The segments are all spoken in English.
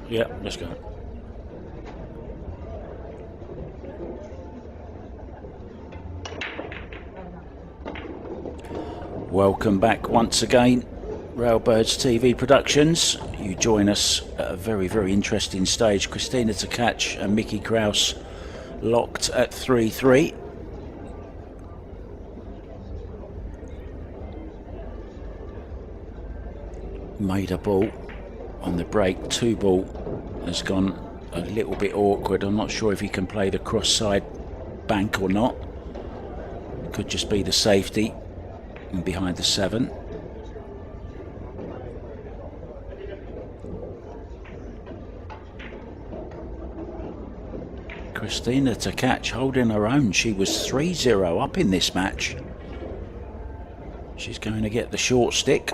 Yeah, let's go. Welcome back once again, Railbirds TV Productions. You join us at a very, very interesting stage. Kristina Tkach and Mickey Krause locked at 3-3. Made a ball on the break. 2 ball has gone a little bit awkward. I'm not sure if he can play the cross side bank or not. Could just be the safety and behind the 7. Kristina Tkach holding her own. She was 3-0 up in this match. She's going to get the short stick.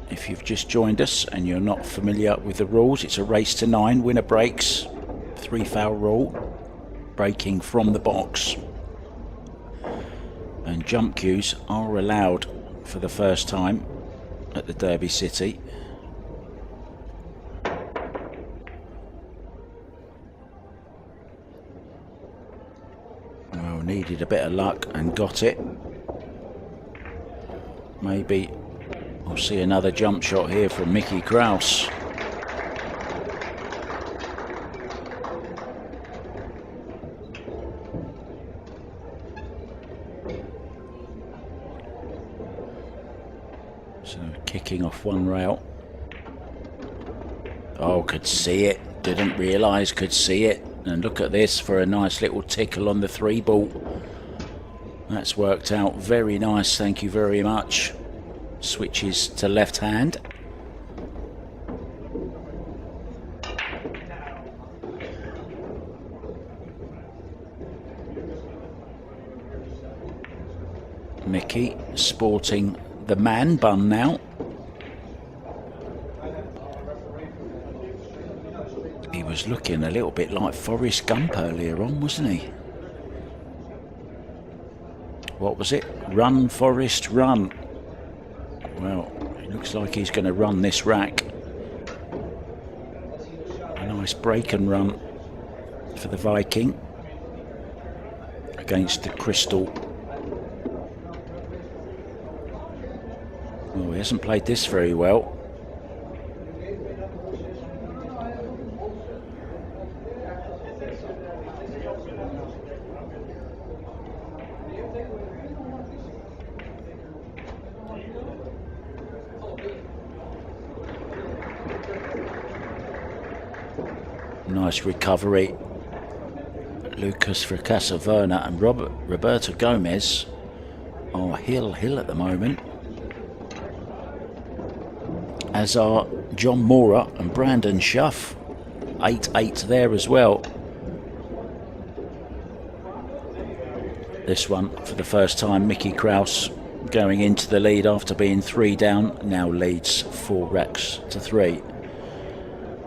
If you've just joined us and you're not familiar with the rules, it's a race to 9, winner breaks, 3 foul rule, breaking from the box. And jump cues are allowed for the first time at the Derby City. Well, needed a bit of luck and got it. Maybe we'll see another jump shot here from Mickey Krause. So kicking off one rail. Oh, could see it. Didn't realise, could see it. And look at this for a nice little tickle on the 3 ball. That's worked out very nice, thank you very much. Switches to left hand. Mickey sporting the man bun now. He was looking a little bit like Forrest Gump earlier on, wasn't he? What was it? Run, Forrest, run. Well, it looks like he's going to run this rack. A nice break and run for the Viking against the Crystal. Well, he hasn't played this very well. Nice recovery. Lucas Fracassaverna and Roberto Gomez are hill at the moment, as are John Mora and Brandon Schuff. 8-8 there as well. This one for the first time, Mickey Krause going into the lead after being 3 down, now leads 4 racks to 3.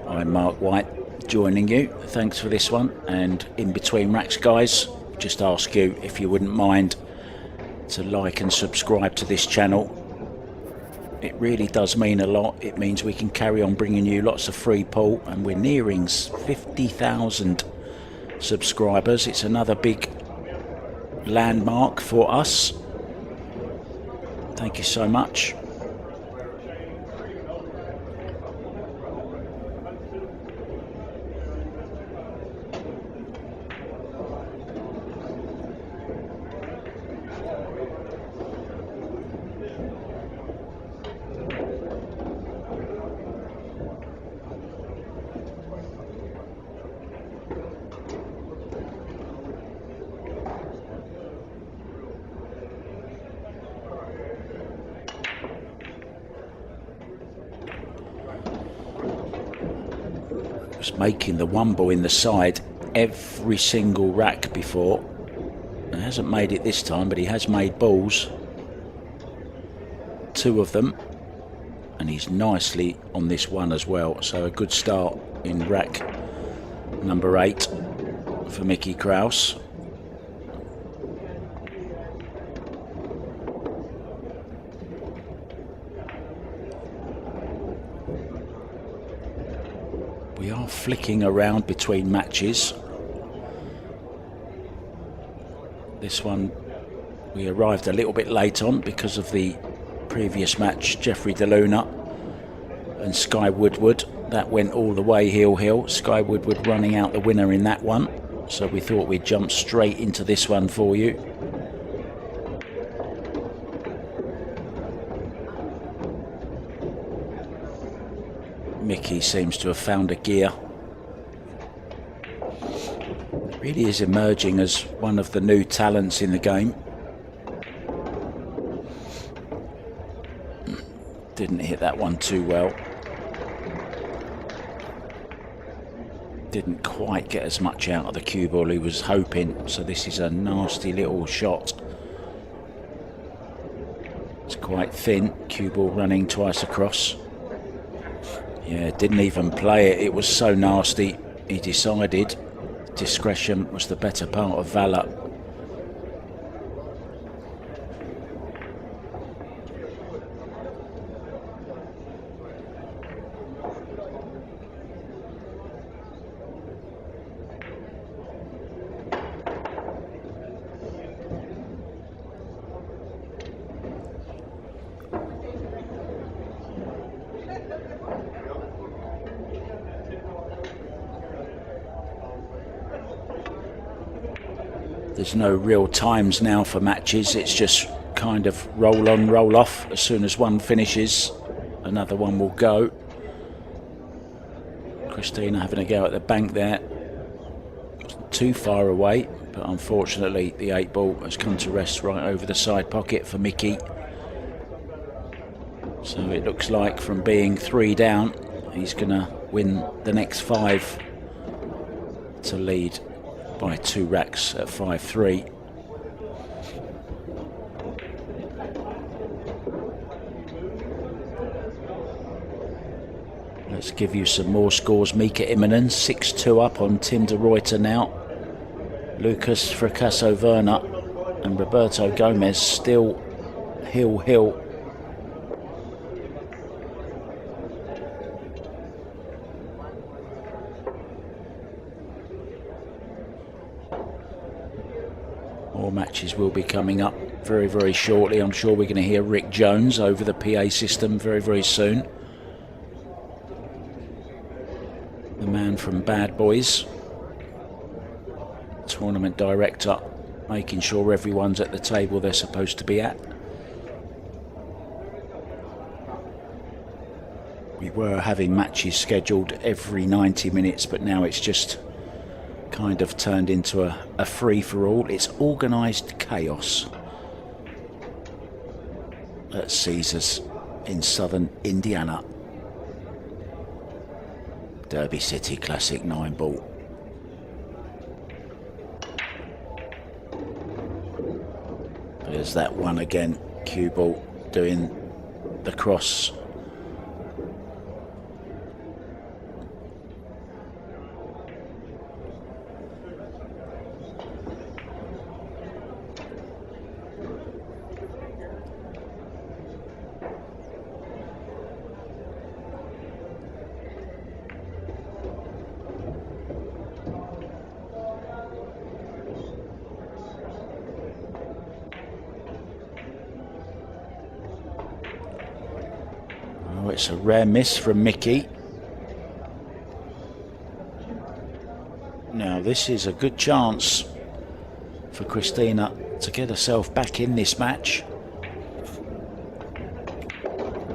I'm Mark White joining you. Thanks for this one, and in between racks, guys, just ask you if you wouldn't mind to like and subscribe to this channel. It really does mean a lot. It means we can carry on bringing you lots of free pull, and we're nearing 50,000 subscribers. It's another big landmark for us. Thank you so much. Was making the 1 ball in the side every single rack before. He hasn't made it this time, but he has made balls, 2 of them, and he's nicely on this one as well. So a good start in rack number 8 for Mickey Krause. We are flicking around between matches. This one we arrived a little bit late on because of the previous match, Jeffrey DeLuna and Sky Woodward. That went all the way heel. Sky Woodward running out the winner in that one. So we thought we'd jump straight into this one for you. Mickey seems to have found a gear. Really is emerging as one of the new talents in the game. Didn't hit that one too well. Didn't quite get as much out of the cue ball he was hoping, so this is a nasty little shot. It's quite thin, cue ball running twice across. Yeah, didn't even play it, it was so nasty. He decided discretion was the better part of valour. There's no real times now for matches, it's just kind of roll on, roll off. As soon as one finishes, another one will go. Kristina having a go at the bank there. Wasn't too far away, but unfortunately the 8 ball has come to rest right over the side pocket for Mickey. So it looks like from being 3 down, he's going to win the next 5 to lead by 2 racks at 5-3. Let's give you some more scores. Mika Immonen 6-2 up on Tim de Ruyter now. Lucas Fracasso Werner and Roberto Gomez still heel. More matches will be coming up very shortly. I'm sure we're going to hear Rick Jones over the PA system very soon. The man from Bad Boys, tournament director, making sure everyone's at the table they're supposed to be at. We were having matches scheduled every 90 minutes, but now it's just kind of turned into a free-for-all. It's organised chaos at Caesars in southern Indiana. Derby City Classic 9 ball. There's that one again, cue ball doing the cross. It's a rare miss from Mickey. Now this is a good chance for Kristina to get herself back in this match.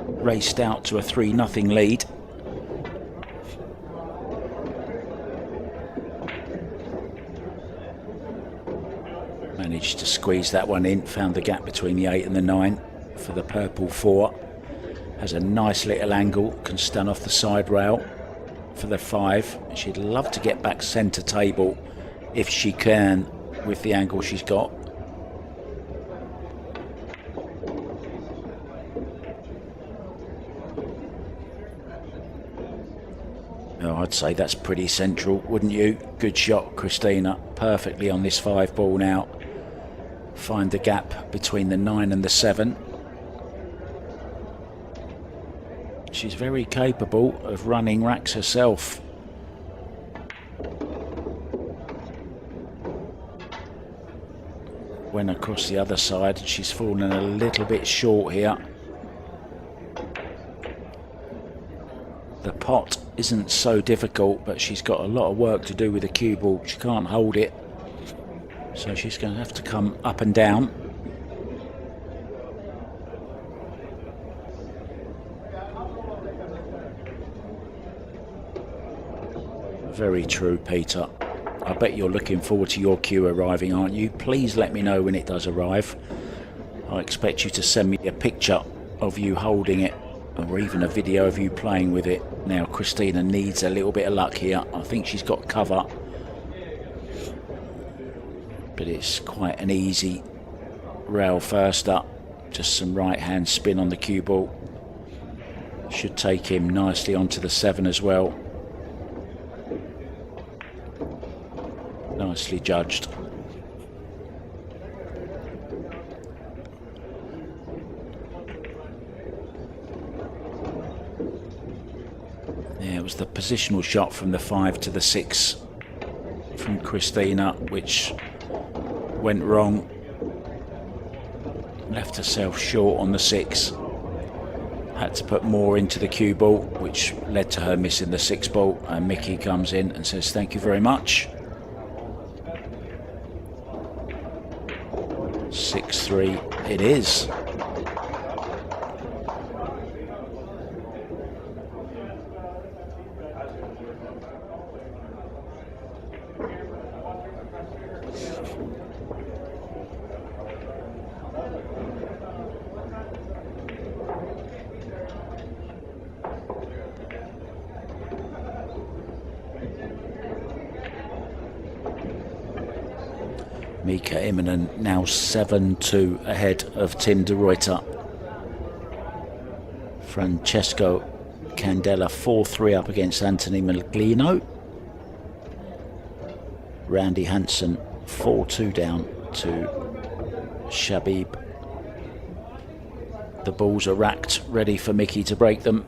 Raced out to a 3-0 lead. Managed to squeeze that one in, found the gap between the 8 and the 9 for the purple 4. Has a nice little angle, can stand off the side rail for the 5. She'd love to get back centre table if she can with the angle she's got. Oh, I'd say that's pretty central, wouldn't you? Good shot, Kristina. Perfectly on this 5 ball now. Find the gap between the 9 and the 7. She's very capable of running racks herself. went across the other side. She's fallen a little bit short here. The pot isn't so difficult, but she's got a lot of work to do with the cue ball. She can't hold it, so she's going to have to come up and down. Very true, Peter. I bet you're looking forward to your cue arriving, aren't you? Please let me know when it does arrive. I expect you to send me a picture of you holding it, or even a video of you playing with it. Now Kristina needs a little bit of luck here. I think she's got cover, but it's quite an easy rail first up. Just some right hand spin on the cue ball. Should take him nicely onto the 7 as well. Nicely judged. Yeah, it was the positional shot from the 5 to the 6 from Kristina which went wrong. Left herself short on the 6. Had to put more into the cue ball, which led to her missing the 6 ball, and Mickey comes in and says thank you very much. 6-3 it is. Mika Immonen now 7-2 ahead of Tim de Ruyter. Francesco Candela 4-3 up against Anthony Maglino. Randy Hansen 4-2 down to Shabib. The balls are racked, ready for Mickey to break them.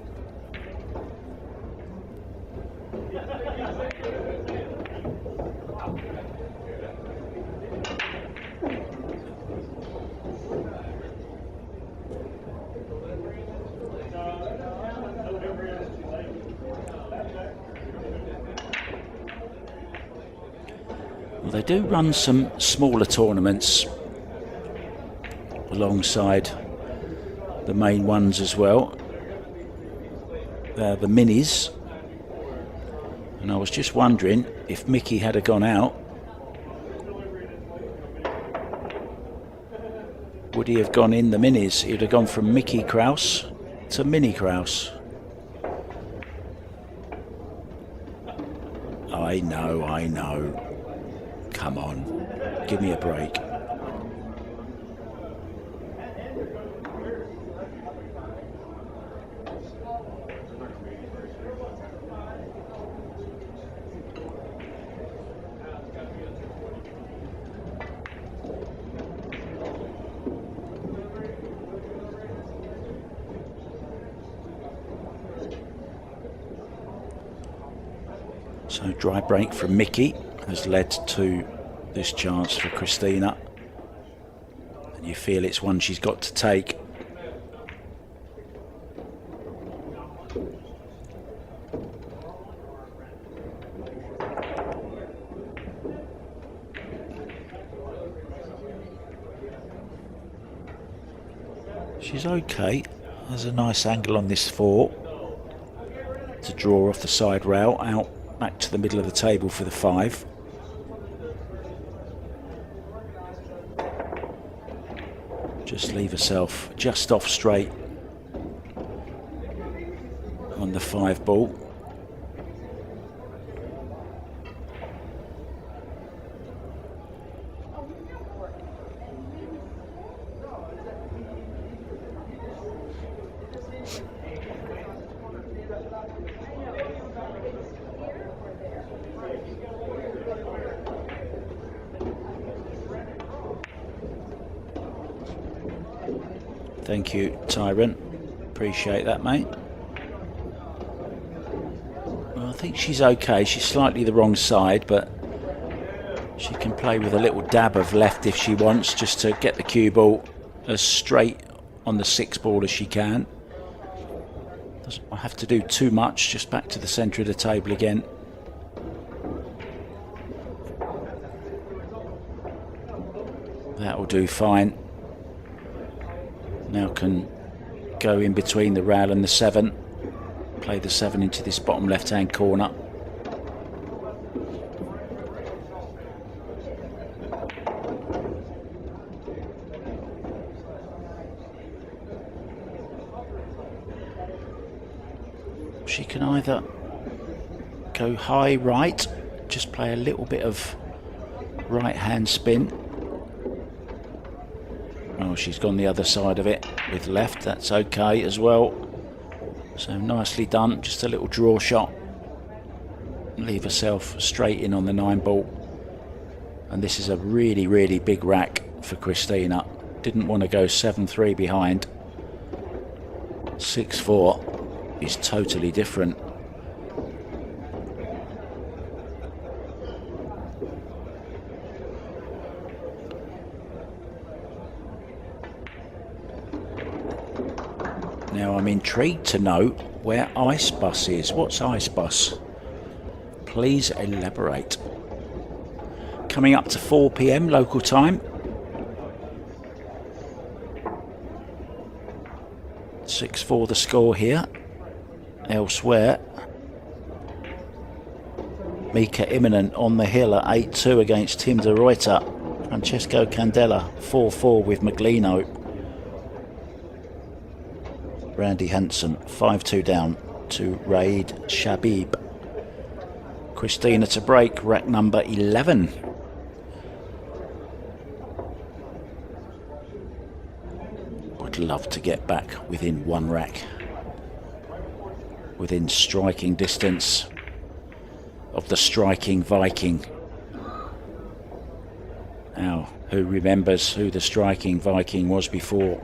They do run some smaller tournaments alongside the main ones as well. The minis. And I was just wondering if Mickey had gone out, would he have gone in the minis? He'd have gone from Mickey Krause to Mini Krause. I know. Come on, give me a break. So dry break from Mickey has led to this chance for Kristina, and you feel it's one she's got to take. She's okay. There's a nice angle on this 4 to draw off the side rail out back to the middle of the table for the 5. Just leave herself just off straight on the 5 ball. Thank you, Tyrant. Appreciate that, mate. Well, I think she's okay. She's slightly the wrong side, but She can play with a little dab of left if she wants, just to get the cue ball as straight on the 6 ball as she can. Doesn't have to do too much, just back to the centre of the table again. That'll do fine. Now can go in between the rail and the 7. Play the 7 into this bottom left-hand corner. She can either go high right, just play a little bit of right hand spin. Oh, she's gone the other side of it with left, that's okay as well. So nicely done, just a little draw shot. Leave herself straight in on the 9 ball. And this is a really, really big rack for Kristina. Didn't want to go 7-3 behind. 6-4 is totally different. Now I'm intrigued to know where Ice Bus is. What's Ice Bus? Please elaborate. Coming up to 4 PM local time. 6-4 the score here. Elsewhere, Mika Imminent on the hill at 8-2 against Tim de Ruyter. Francesco Candela 4-4 with Maglino. Randy Hansen 5-2 down to Raid Shabib. Kristina to break, rack number 11. Would love to get back within 1 rack. Within striking distance of the striking Viking. Now, who remembers who the striking Viking was before?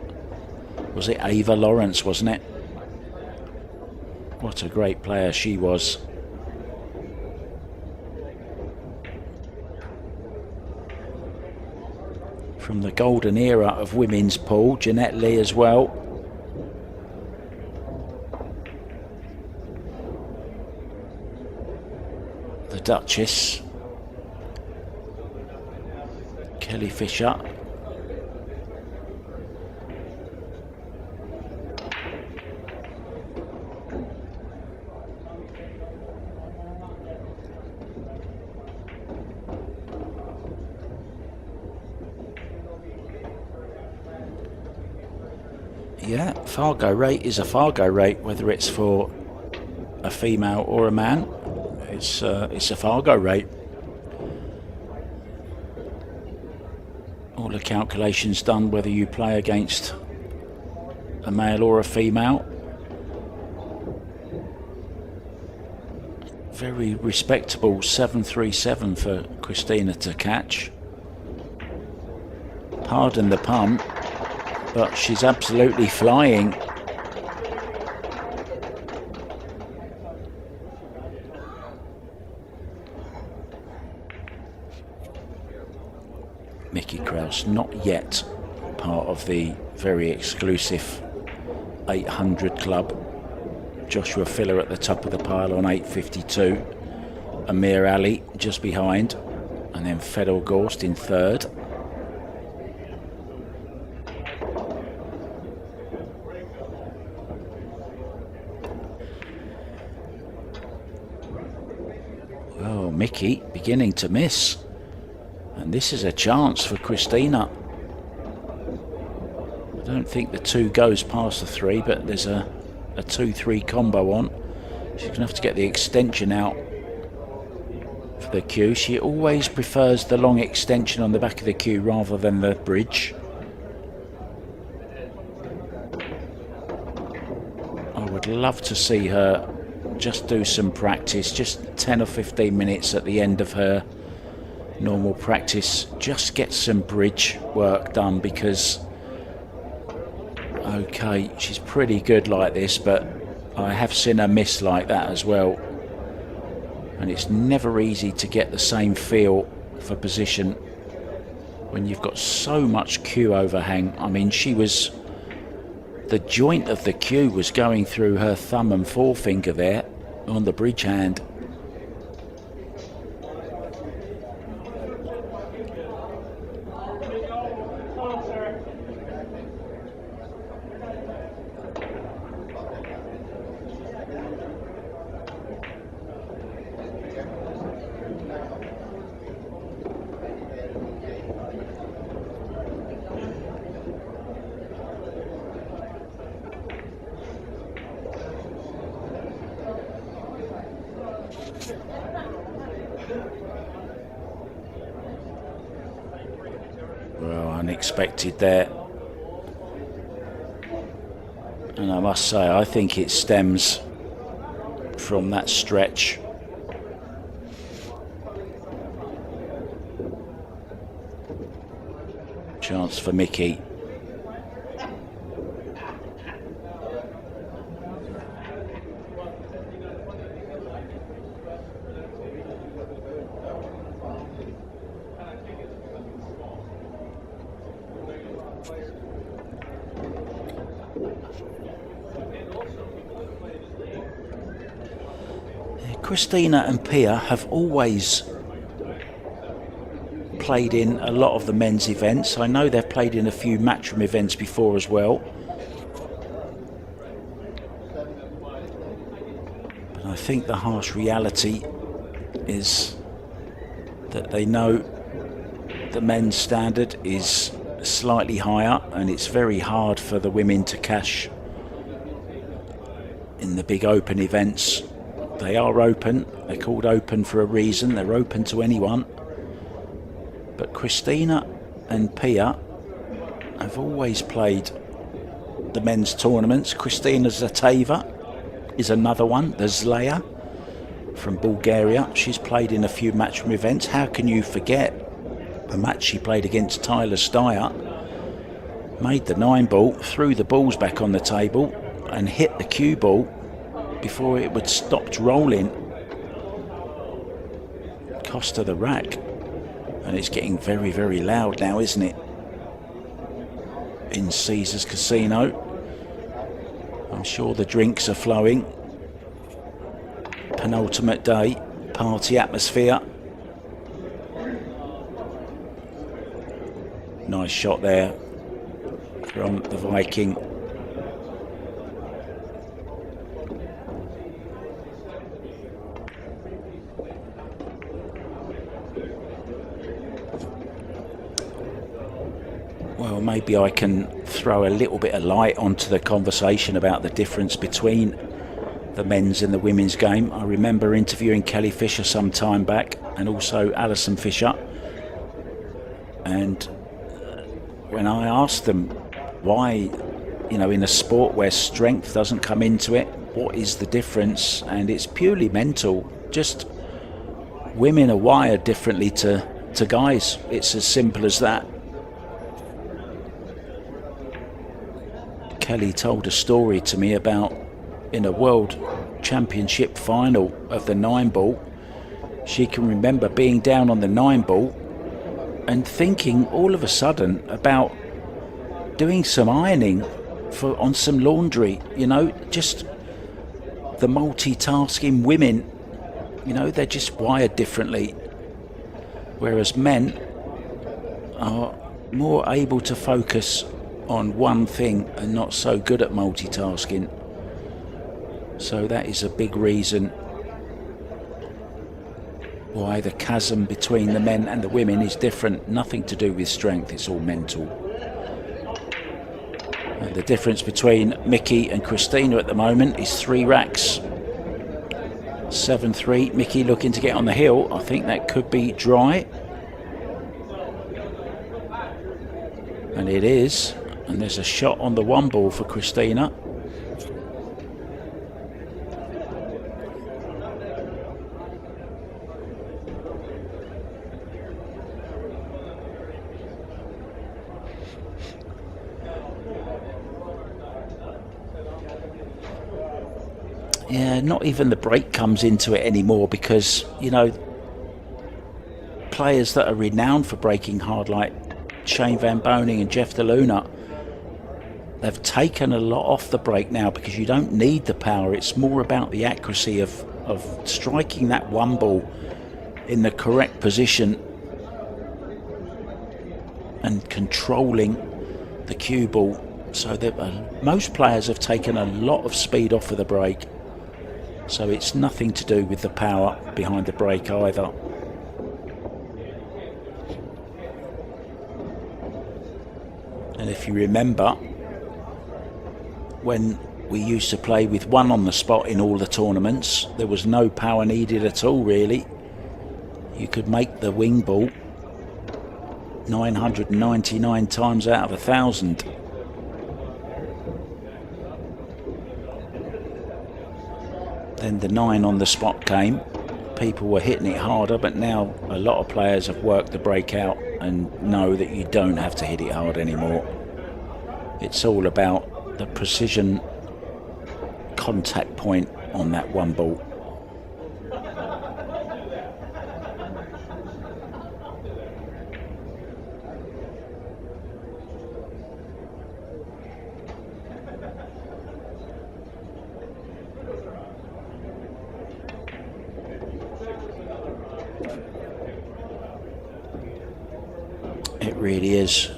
Was it Ava Lawrence, wasn't it? What a great player she was. From the golden era of women's pool, Jeanette Lee as well. The Duchess, Kelly Fisher, yeah, Fargo rate is a Fargo rate, whether it's for a female or a man. It's a Fargo rate. All the calculations done whether you play against a male or a female. Very respectable 7-3-7 for Kristina Tkach. Pardon the pun, but she's absolutely flying. Mickey Krause, not yet part of the very exclusive 800 club. Joshua Filler at the top of the pile on 852. Amir Ali just behind, and then Fedor Gorst in 3rd. Oh, Mickey beginning to miss. And this is a chance for Kristina. I don't think the 2 goes past the 3, but there's a 2-3 combo on. She's going to have to get the extension out for the cue. She always prefers the long extension on the back of the cue rather than the bridge. I would love to see her just do some practice, just 10 or 15 minutes at the end of her normal practice, just get some bridge work done, because okay, she's pretty good like this, but I have seen her miss like that as well, and it's never easy to get the same feel for position when you've got so much cue overhang. I mean, the joint of the cue was going through her thumb and forefinger there on the bridge hand. Well, unexpected there. And I must say, I think it stems from that stretch. Chance for Mickey. Kristina and Pia have always played in a lot of the men's events. I know they've played in a few matchroom events before as well. But I think the harsh reality is that they know the men's standard is slightly higher, and it's very hard for the women to cash in the big open events. They are open. They're called open for a reason. They're open to anyone. But Kristina and Pia have always played the men's tournaments. Kristina Zateva is another one. The Zlaya from Bulgaria. She's played in a few matchroom events. How can you forget the match she played against Tyler Steyer? Made the 9-ball, threw the balls back on the table and hit the cue ball before it would stopped rolling. Cost her the rack. And it's getting very, very loud now, isn't it? In Caesars Casino. I'm sure the drinks are flowing. Penultimate day, party atmosphere. Nice shot there from the Viking. Well, maybe I can throw a little bit of light onto the conversation about the difference between the men's and the women's game. I remember interviewing Kelly Fisher some time back, and also Alison Fisher. And when I asked them why, in a sport where strength doesn't come into it, what is the difference? And it's purely mental. Just women are wired differently to guys. It's as simple as that. Kelly told a story to me about in a world championship final of the 9-ball. She can remember being down on the 9-ball and thinking all of a sudden about doing some ironing on some laundry. Just the multitasking women, they're just wired differently, whereas men are more able to focus on one thing and not so good at multitasking. So that is a big reason why the chasm between the men and the women is different. Nothing to do with strength, it's all mental. And the difference between Mickey and Kristina at the moment is 3 racks. 7-3, Mickey looking to get on the hill. I think that could be dry. And it is. And there's a shot on the 1-ball for Kristina. Yeah, not even the break comes into it anymore, because players that are renowned for breaking hard, like Shane Van Boning and Jeff DeLuna, they've taken a lot off the break now because you don't need the power. It's more about the accuracy of striking that one ball in the correct position and controlling the cue ball. So that most players have taken a lot of speed off of the break. So it's nothing to do with the power behind the break either. And if you remember, when we used to play with one on the spot in all the tournaments, there was no power needed at all, really. You could make the wing ball 999 times out of 1,000. Then the 9 on the spot came. People were hitting it harder, but now a lot of players have worked the break out and know that you don't have to hit it hard anymore. It's all about the precision contact point on that one ball. It really is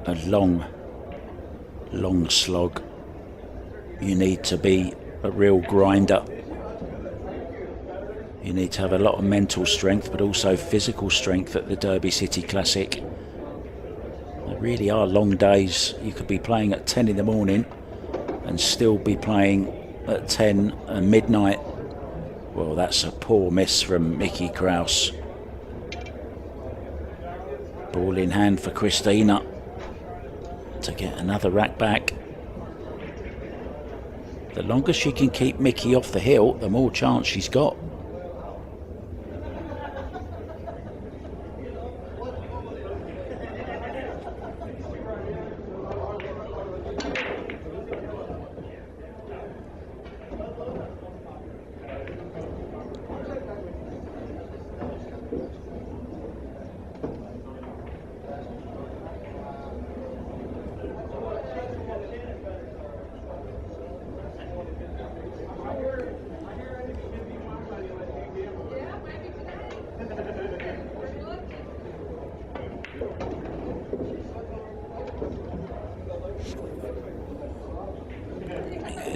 a long slog. You need to be a real grinder. You need to have a lot of mental strength, but also physical strength at the Derby City Classic. There really are long days. You could be playing at 10 in the morning and still be playing at 10 at midnight. Well, that's a poor miss from Mickey Krause. Ball in hand for Kristina to get another rack back. The longer she can keep Mickey off the hill, the more chance she's got.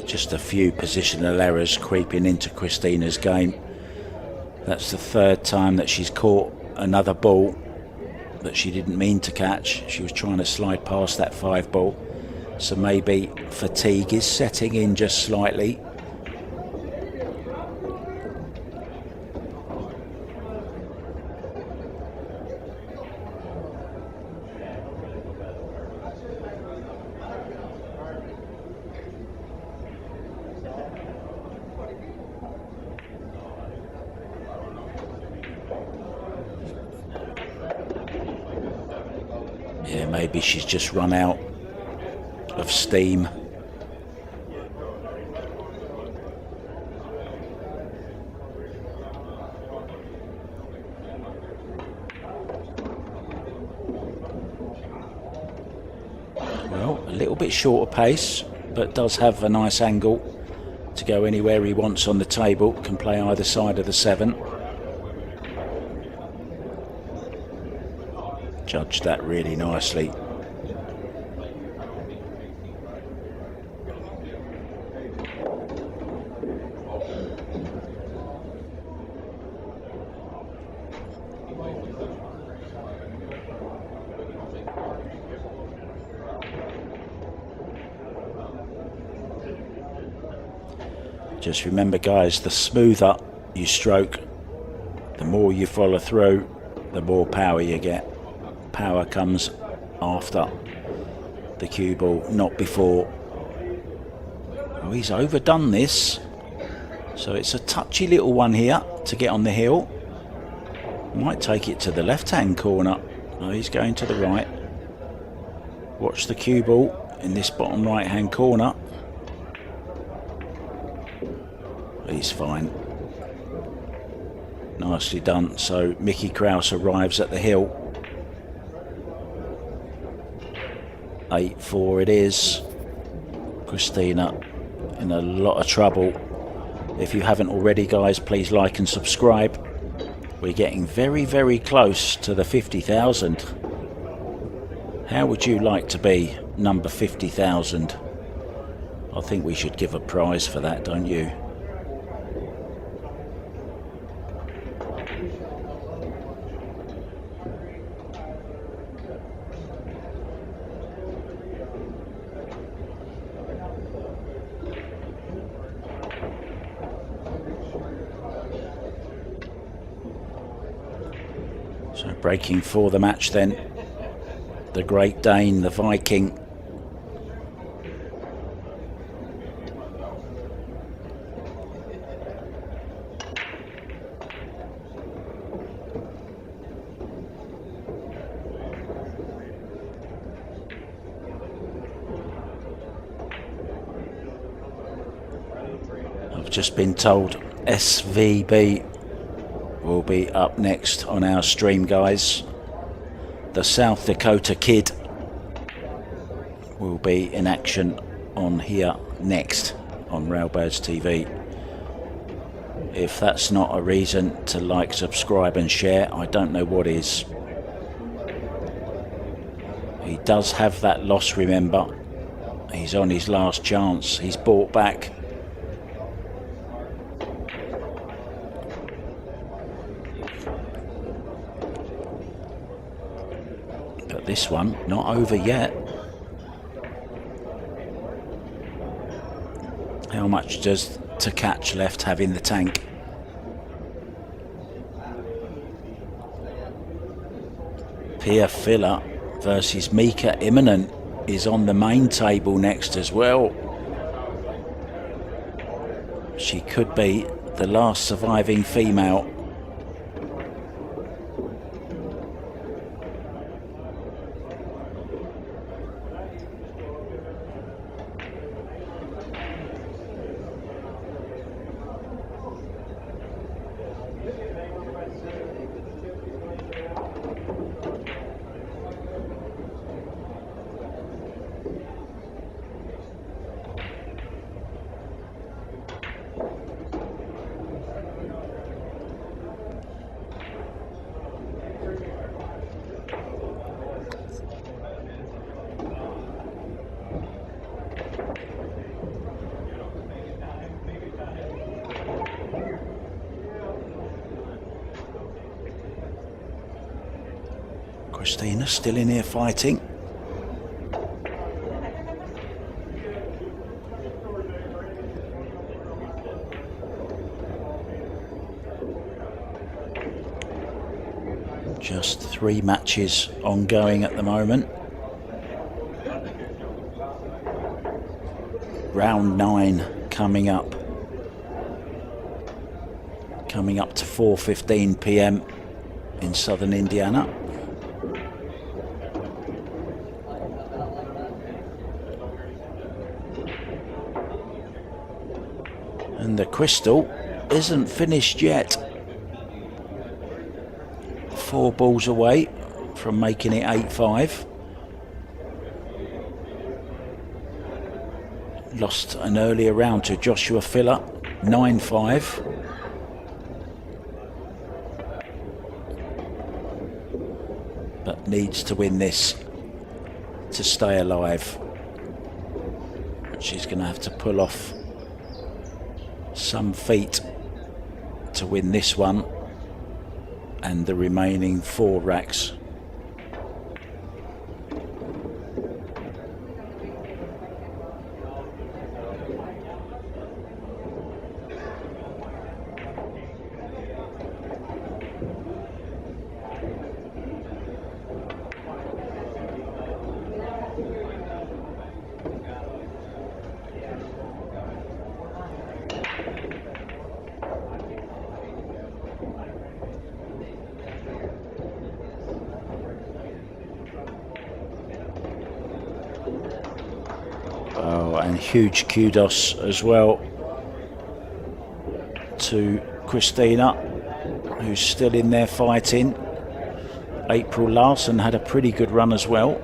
Just a few positional errors creeping into Kristina's game. That's the third time that she's caught another ball that she didn't mean to catch. She was trying to slide past that 5 ball. So maybe fatigue is setting in just slightly. Yeah, maybe she's just run out of steam. Well, a little bit shorter pace, but does have a nice angle to go anywhere he wants on the table. Can play either side of the 7. Judged that really nicely. Just remember, guys, the smoother you stroke, the more you follow through, the more power you get. Power comes after the cue ball, not before. Oh, he's overdone this. So it's a touchy little one here to get on the hill. Might take it to the left-hand corner. No, he's going to the right. Watch the cue ball in this bottom right-hand corner. He's fine. Nicely done. So Mickey Krause arrives at the hill. 8-4 it is. Kristina in a lot of trouble. If you haven't already, guys, please like and subscribe. We're getting very, very close to the 50,000. How would you like to be number 50,000? I think we should give a prize for that, don't you? So breaking for the match then, the Great Dane, the Viking. I've just been told SVB will be up next on our stream, guys. The South Dakota Kid will be in action on here next on Railbirds TV. If that's not a reason to like, subscribe and share, I don't know what is. He does have that loss, remember. He's on his last chance. He's bought back. But this one, not over yet. How much does Tkach left have in the tank? Pia Filler versus Mika Imminent is on the main table next as well. She could be the last surviving female. Kristina still in here fighting. Just 3 matches ongoing at the moment. Round 9 coming up. Coming up to 4:15 p.m. in southern Indiana. And the crystal isn't finished yet. 4 balls away from making it 8-5. Lost an earlier round to Joshua Filler, 9-5. But needs to win this to stay alive. She's going to have to pull off some feat to win this one and the remaining 4 racks. And huge kudos as well to Kristina, who's still in there fighting. April Larson had a pretty good run as well.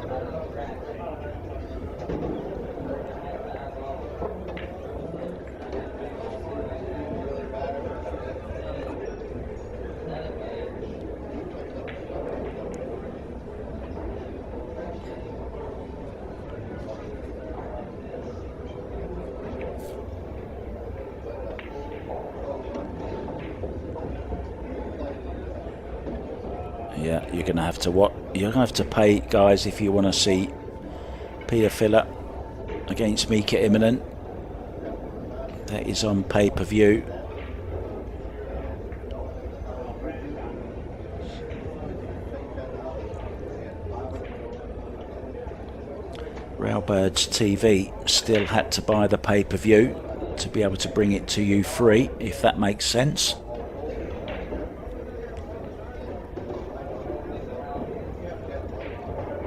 Yeah, you're going to have to you're going to have to pay, guys, if you want to see Peter Filler against Mika Imminent. That is on pay-per-view. Railbirds TV still had to buy the pay-per-view to be able to bring it to you free, if that makes sense.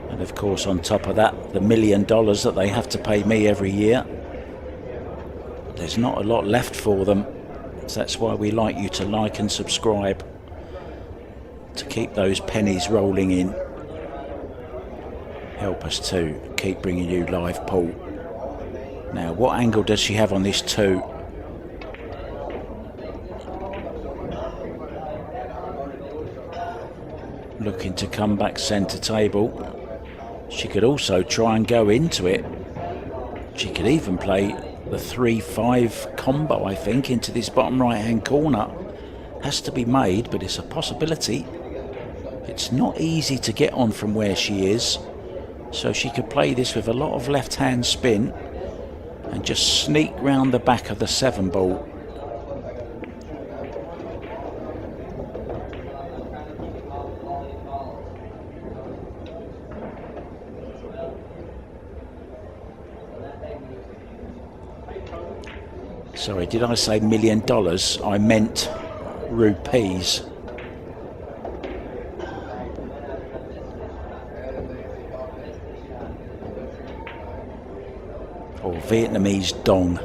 And of course, on top of that, the $1 million that they have to pay me every year, there's not a lot left for them. So that's why we like you to like and subscribe, to keep those pennies rolling in. Help us to keep bringing you live pool. Now, what angle does she have on this 2? Looking to come back centre table. She could also try and go into it. She could even play the 3-5 combo, I think, into this bottom right hand corner. Has to be made, but it's a possibility. It's not easy to get on from where she is, so she could play this with a lot of left hand spin and just sneak round the back of the 7 ball. Sorry, did I say $1 million? I meant rupees. Or Vietnamese dong.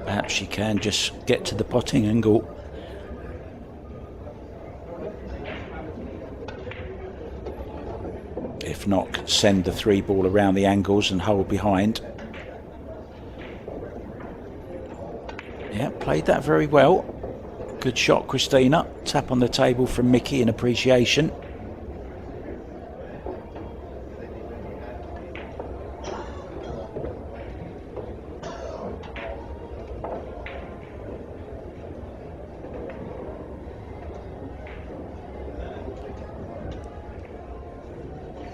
Perhaps she can just get to the potting angle. If not, send the 3 ball around the angles and hold behind. Yeah, played that very well. Good shot, Kristina. Tap on the table from Mickey in appreciation.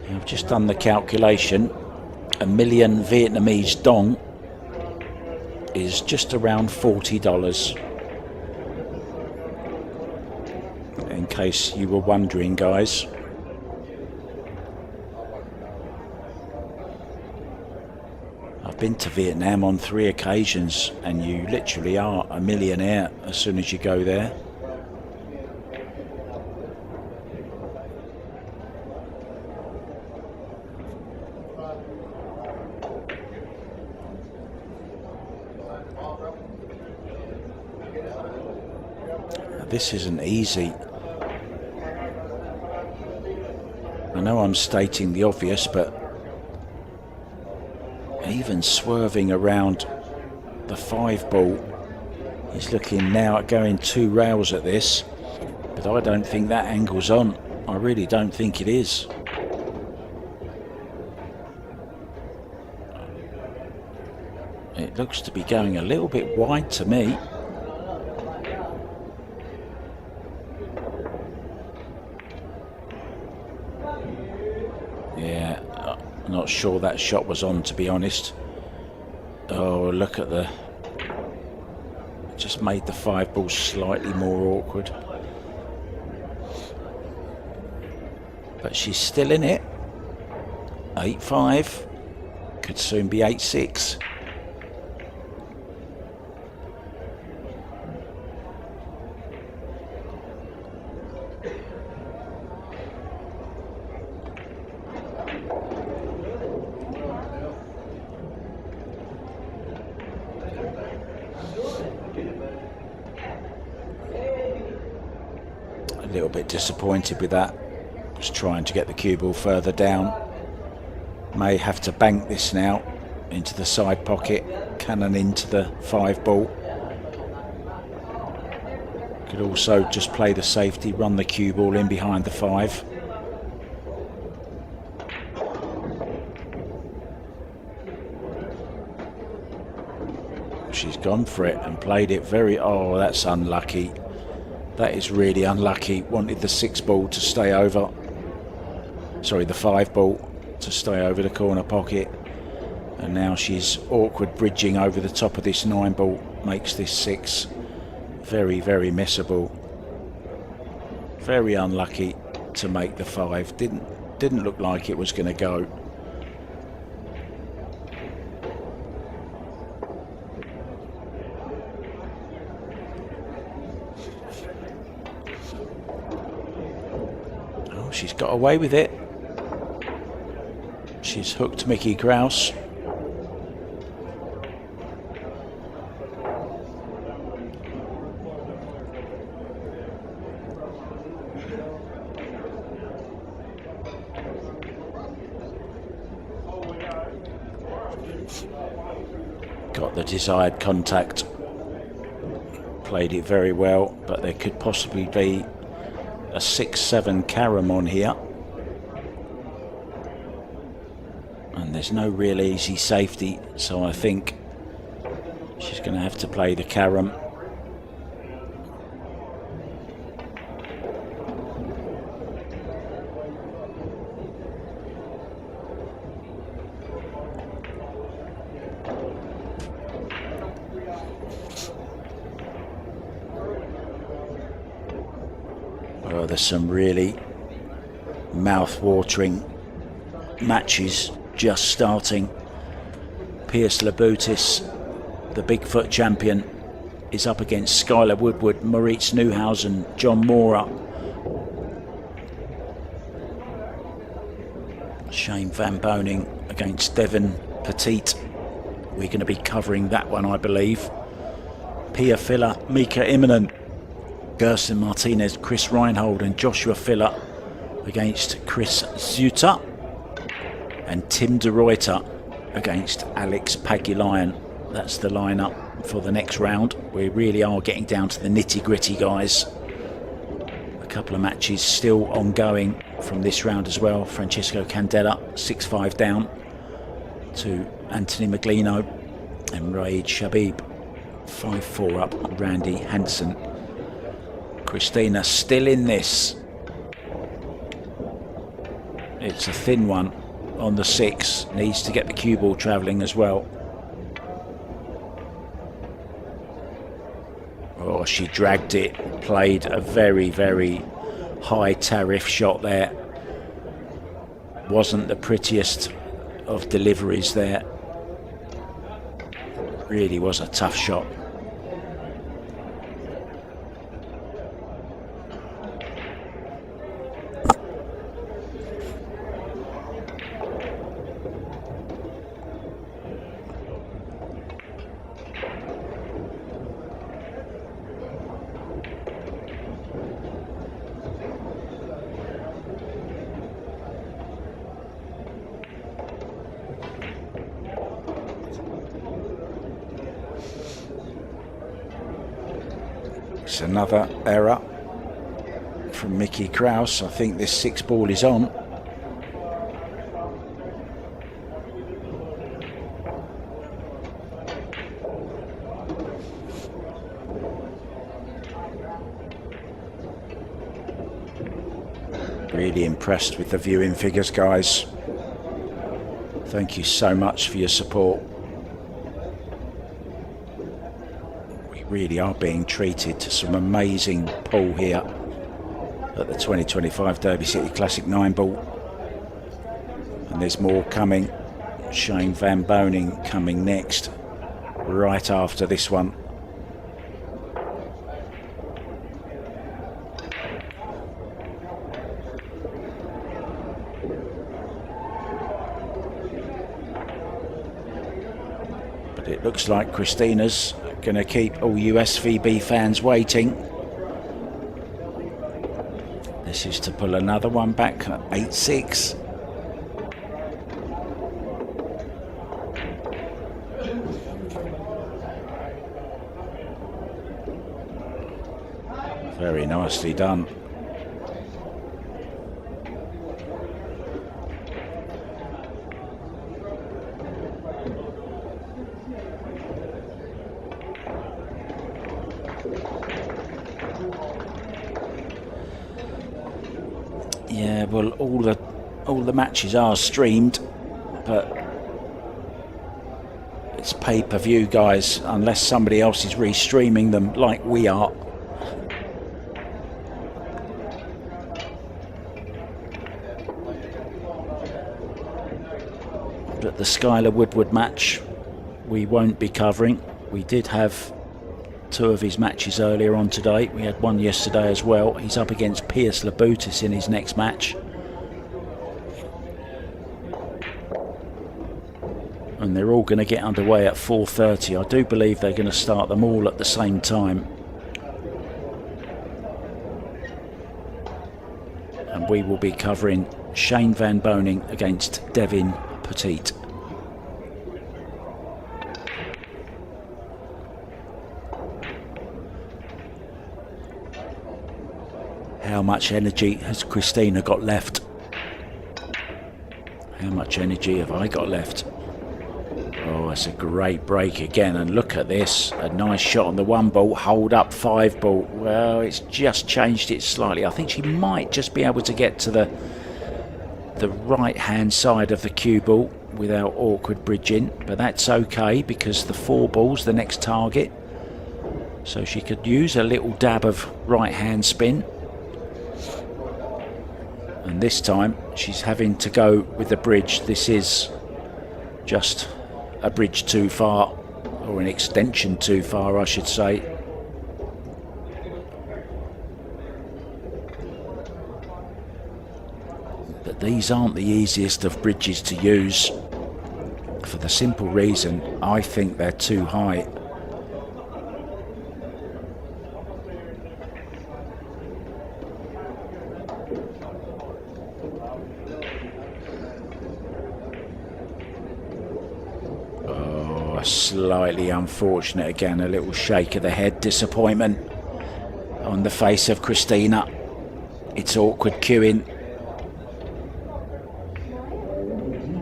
I've just done the calculation. 1 million Vietnamese dong is just around $40. In case you were wondering, guys. I've been to Vietnam on 3 occasions, and you literally are a millionaire as soon as you go there. This isn't easy. I know I'm stating the obvious, but even swerving around the 5 ball, he's looking now at going 2 rails at this, but I don't think that angle's on. I really don't think it is. It looks to be going a little bit wide to me. Not sure that shot was on, to be honest. Oh, look at the... just made the 5 ball slightly more awkward. But she's still in it. 8-5. Could soon be 8-6. little bit disappointed with that. Was trying to get the cue ball further down. May have to bank this now into the side pocket, cannon into the 5 ball. Could also just play the safety, run the cue ball in behind the 5. She's gone for it and played it very... Oh, that's unlucky. That is really unlucky. Wanted the 6 ball to stay over. Sorry, the 5 ball to stay over the corner pocket. And now she's awkward bridging over the top of this 9 ball. Makes this 6 very, very missable. Very unlucky to make the 5. Didn't look like it was going to go. Oh, she's got away with it. She's hooked Mickey Krause. Got the desired contact. Played it very well, but there could possibly be a 6-7 carom on here. And there's no real easy safety, so I think she's going to have to play the carom. Well, there's some really mouth-watering matches just starting. Pierce Labutis, the Bigfoot champion, is up against Skylar Woodward, Maurice Newhausen, John Mora. Shane Van Boning against Devon Petit. We're going to be covering that one, I believe. Pia Filler, Mika Immonen, Gerson Martinez, Chris Reinhold and Joshua Filler against Chris Zuta. And Tim de Ruyter against Alex Pagilayan. That's the lineup for the next round. We really are getting down to the nitty-gritty, guys. A couple of matches still ongoing from this round as well. Francisco Candela 6-5 down to Anthony Maglino, and Raid Shabib 5-4 up Randy Hansen. Kristina still in this. It's a thin one on the 6, needs to get the cue ball travelling as well. Oh, she dragged it, played a very, very high tariff shot there. Wasn't the prettiest of deliveries there. Really was a tough shot. It's another error from Mickey Krause. I think this 6 ball is on. Really impressed with the viewing figures, guys. Thank you so much for your support. Really are being treated to some amazing pool here at the 2025 Derby City Classic 9 ball, and there's more coming. Shane Van Boning coming next right after this one. But it looks like Kristina's going to keep all USVB fans waiting. This is to pull another one back at 8-6. Very nicely done. Yeah, well, all the matches are streamed, but it's pay-per-view, guys, unless somebody else is restreaming them like we are. But the Skylar Woodward match we won't be covering. We did have 2 of his matches earlier on today. We had one yesterday as well. He's up against Piers Labutis in his next match. And they're all going to get underway at 4:30. I do believe they're going to start them all at the same time. And we will be covering Shane Van Boening against Devin Petit. How much energy has Kristina got left? How much energy have I got left? Oh, that's a great break again, and look at this. A nice shot on the 1 ball, hold up 5 ball. Well, it's just changed it slightly. I think she might just be able to get to the right hand side of the cue ball without awkward bridging, but that's okay because the 4 ball's the next target. So she could use a little dab of right hand spin. And this time she's having to go with the bridge. This is just a bridge too far, or an extension too far, I should say. But these aren't the easiest of bridges to use, for the simple reason I think they're too high. Slightly unfortunate again, a little shake of the head, disappointment on the face of Kristina. It's awkward queuing.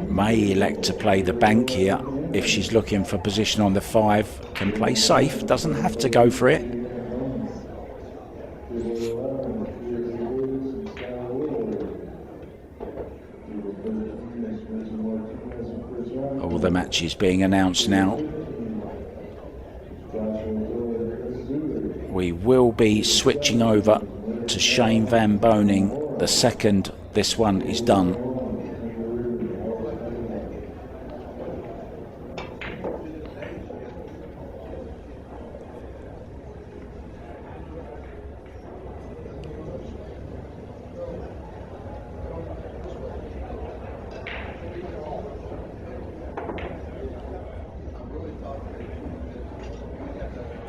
May elect to play the bank here if she's looking for position on the 5. Can play safe, doesn't have to go for it. All the matches being announced now. We will be switching over to Shane Van Boening the second this one is done.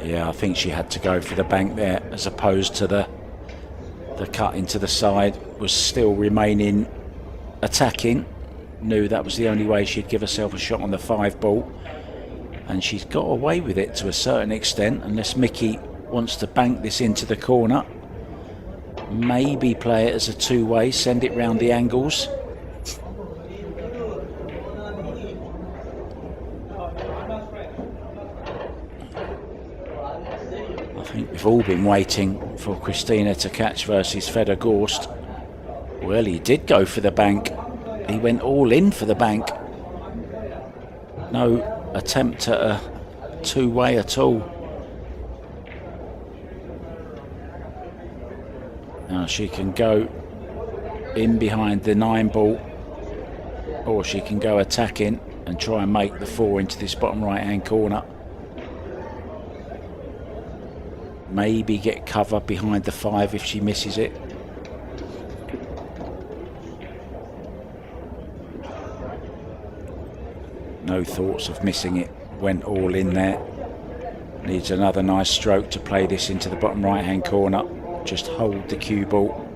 Yeah, I think she had to go for the bank there, as opposed to the cut into the side. Was still remaining attacking. Knew that was the only way she'd give herself a shot on the 5 ball. And she's got away with it to a certain extent, unless Mickey wants to bank this into the corner. Maybe play it as a 2-way, send it round the angles. We've all been waiting for Kristina Tkach versus Fedor Gorst. Well, he did go for the bank. He went all in for the bank. No attempt at a 2-way at all. Now she can go in behind the 9 ball, or she can go attacking and try and make the 4 into this bottom right hand corner. Maybe get cover behind the 5 if she misses it. No thoughts of missing it. Went all in there. Needs another nice stroke to play this into the bottom right hand corner. Just hold the cue ball.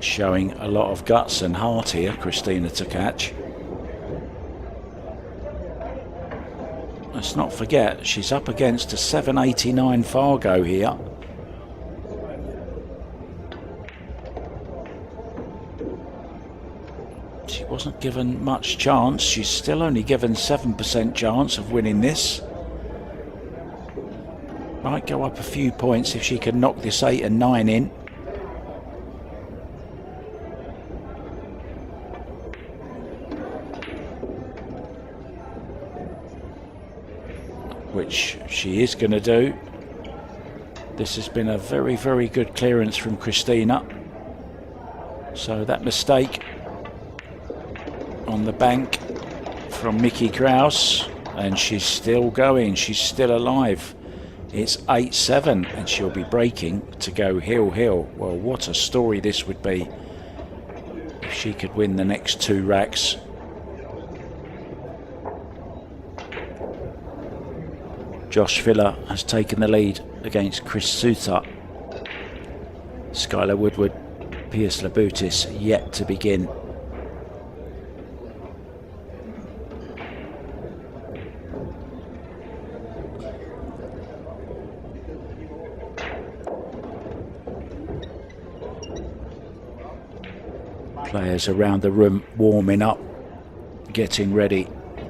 Showing a lot of guts and heart here, Kristina Tkach. Let's not forget, she's up against a 789 Fargo here. She wasn't given much chance. She's still only given 7% chance of winning this. Might go up a few points if she can knock this 8 and 9 in. Which she is going to do. This has been a very, very good clearance from Kristina. So that mistake on the bank from Mickey Krause, and she's still going, she's still alive. It's 8-7 and she'll be breaking to go hill. Well, what a story this would be if she could win the next 2 racks. Josh Villa has taken the lead against Chris Suter. Skylar Woodward, Piers Labutis yet to begin. Players around the room warming up, getting ready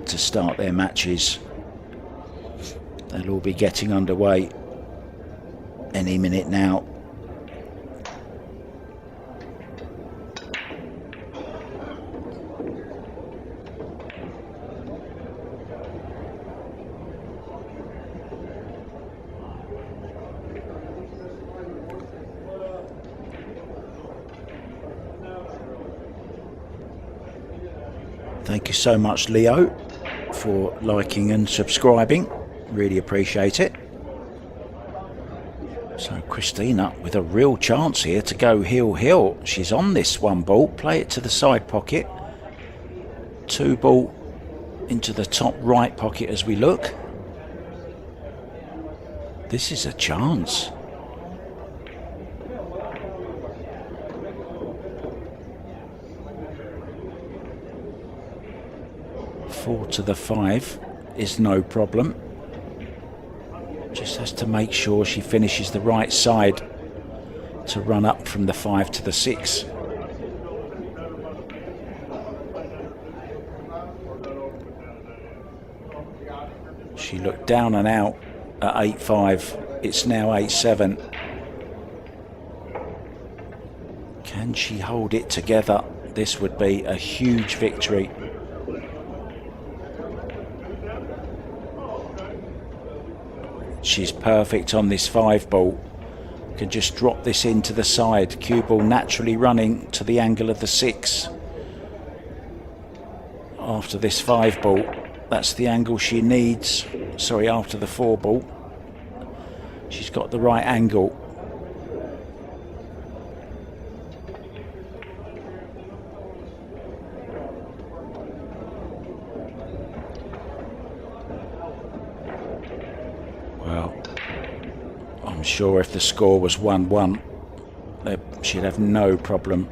to start their matches. They'll all be getting underway any minute now. Thank you so much, Leo, for liking and subscribing. Really appreciate it. So Kristina with a real chance here to go hill. She's on this 1 ball. Play it to the side pocket. 2 ball into the top right pocket as we look. This is a chance. Four to the 5 is no problem. Just has to make sure she finishes the right side to run up from the 5 to the 6. She looked down and out at 8-5. It's now 8-7. Can she hold it together? This would be a huge victory. She's perfect on this 5 ball. Can just drop this into the side. Cue ball naturally running to the angle of the 6. After this 5 ball, that's the angle she needs. Sorry, after the 4 ball. She's got the right angle. I'm sure if the score was 1-1, she'd have no problem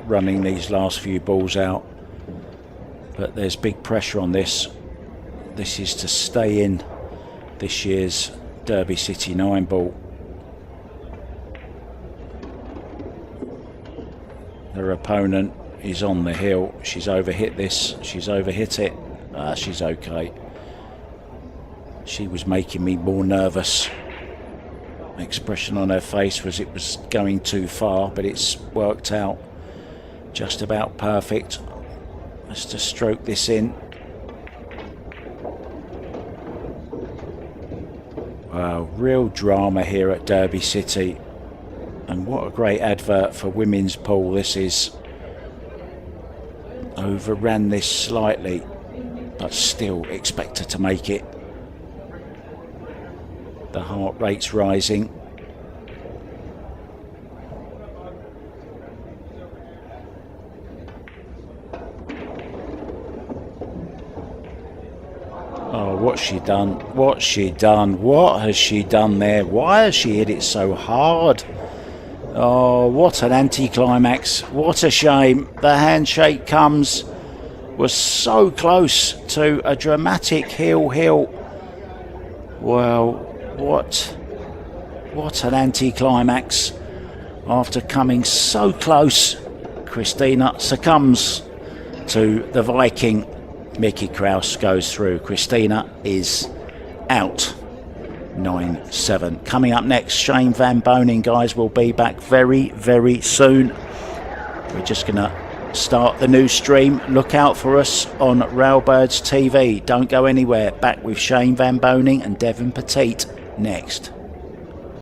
running these last few balls out. But there's big pressure on this. This is to stay in this year's Derby City 9 ball. Her opponent is on the hill. She's overhit this. She's overhit it. She's okay. She was making me more nervous. Expression on her face was it was going too far, but it's worked out just about perfect. Let's just stroke this in. Wow, real drama here at Derby City, and what a great advert for women's pool this is. Overran this slightly, but still expect her to make it. The heart rate's rising. Oh, what's she done? What's she done? What has she done there? Why has she hit it so hard? Oh, what an anticlimax. What a shame. The handshake was so close to a dramatic heel. Well, what an anticlimax. After coming so close, Kristina succumbs to the Viking. Mickey Krause goes through. Kristina is out. 9-7. Coming up next, Shane Van Boning, guys, will be back very, very soon. We're just going to start the new stream. Look out for us on Railbirds TV. Don't go anywhere. Back with Shane Van Boning and Devon Petit next.